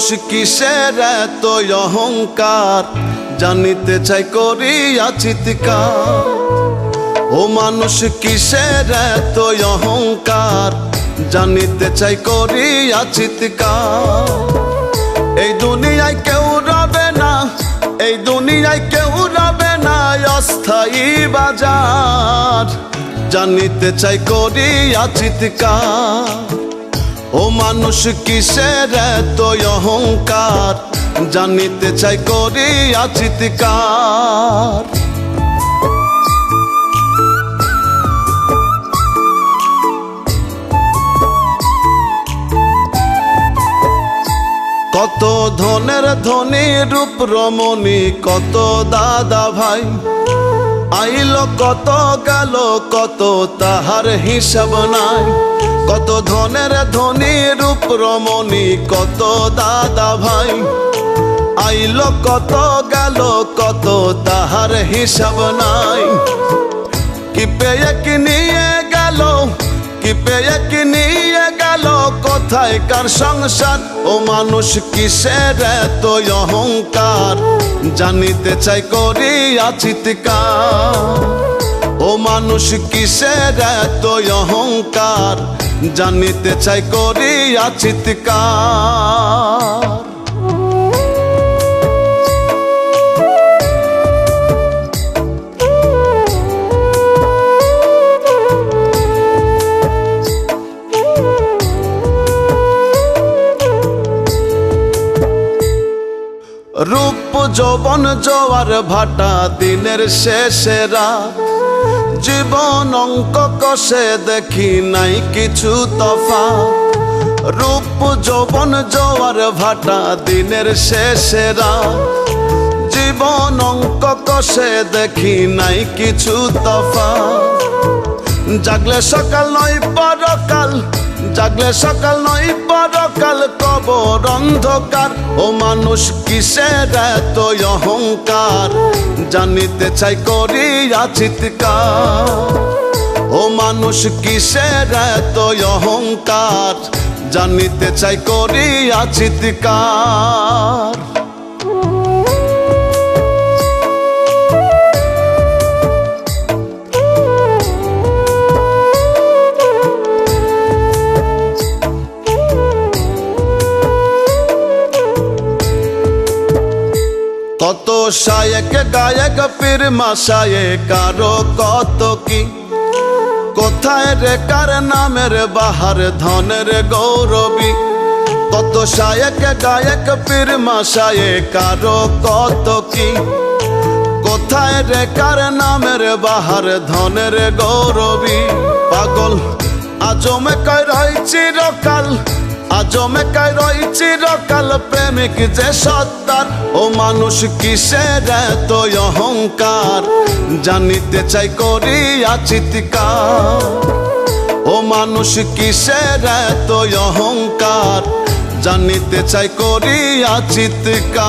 মানুষ কিসের এত অহংকার, জানিতে চাই করিয়া চিৎকার। ও মানুষ কিসের এত অহংকার, জানিতে চাই করিয়া চিৎকার। এই দুনিয়ায় কেউ রবে না, এই দুনিয়ায় কেউ রবে না অস্থায়ী বাজার, জানিতে চাই করিয়া চিৎকার। ও মানুষ কিসের এত অহংকার, জানিতে চাই করিয়া চিৎকার। কত ধনের ধনী রূপ রমণী, কত দাদা ভাই, আইল কত গেল কত তাহার হিসাব নাই। কত ধনের ধনী রূপ রমণী, কত দাদা ভাই, আইল কত গেল কত তাহার হিসাব নাই। কি পেয়ে কি নিয়ে গেল, কি পেয়ে কি নিয়ে গেল, কোথায় কার সংসার। ও মানুষ কিসের এত অহংকার, জানিতে চাই করিয়া চিৎকার। ও মানুষ কিসের এত অহংকার, জানিতে চাই করিয়া চিৎকার। রূপ যৌবন জোয়ার ভাটা, দিনের শেষে রাত, জীবন অঙ্ক কষে দেখি নাই কিছু তফাৎ। রূপ যৌবন জোয়ার ভাটা, দিনের শেষে রাত, জীবন অঙ্ক কষে দেখি নাই কিছু তফাৎ। জাগলে সকাল নয় পরকাল, জাগলে সকাল নয় পরকাল, কবর অন্ধকার। ও মানুষ কিসের এত অহংকার, জানিতে চাই করিয়া চিৎকার। ও মানুষ কিসের এত অহংকার, জানিতে চাই করিয়া চিৎকার। কত শায়েক গায়ক পীর মাশায়েক আরো কত কি, কোথায় রে কার নামের বাহার ধনের গৌরবী। কত শায়েক গায়ক পীর মাশায়েক আরো কত কি, কোথায় রে কার নামের বাহার ধনের গৌরবী। পাগল আজমে কয় রয় চিরকাল, আজমে কয় রয় চিরকাল, প্রেমিক যে সত্তার। ও মানুষ কিসের এত অহংকার, জানিতে চাই করিয়া চিৎকার। ও মানুষ কিসের এত অহংকার, জানিতে চাই করিয়া চিৎকার।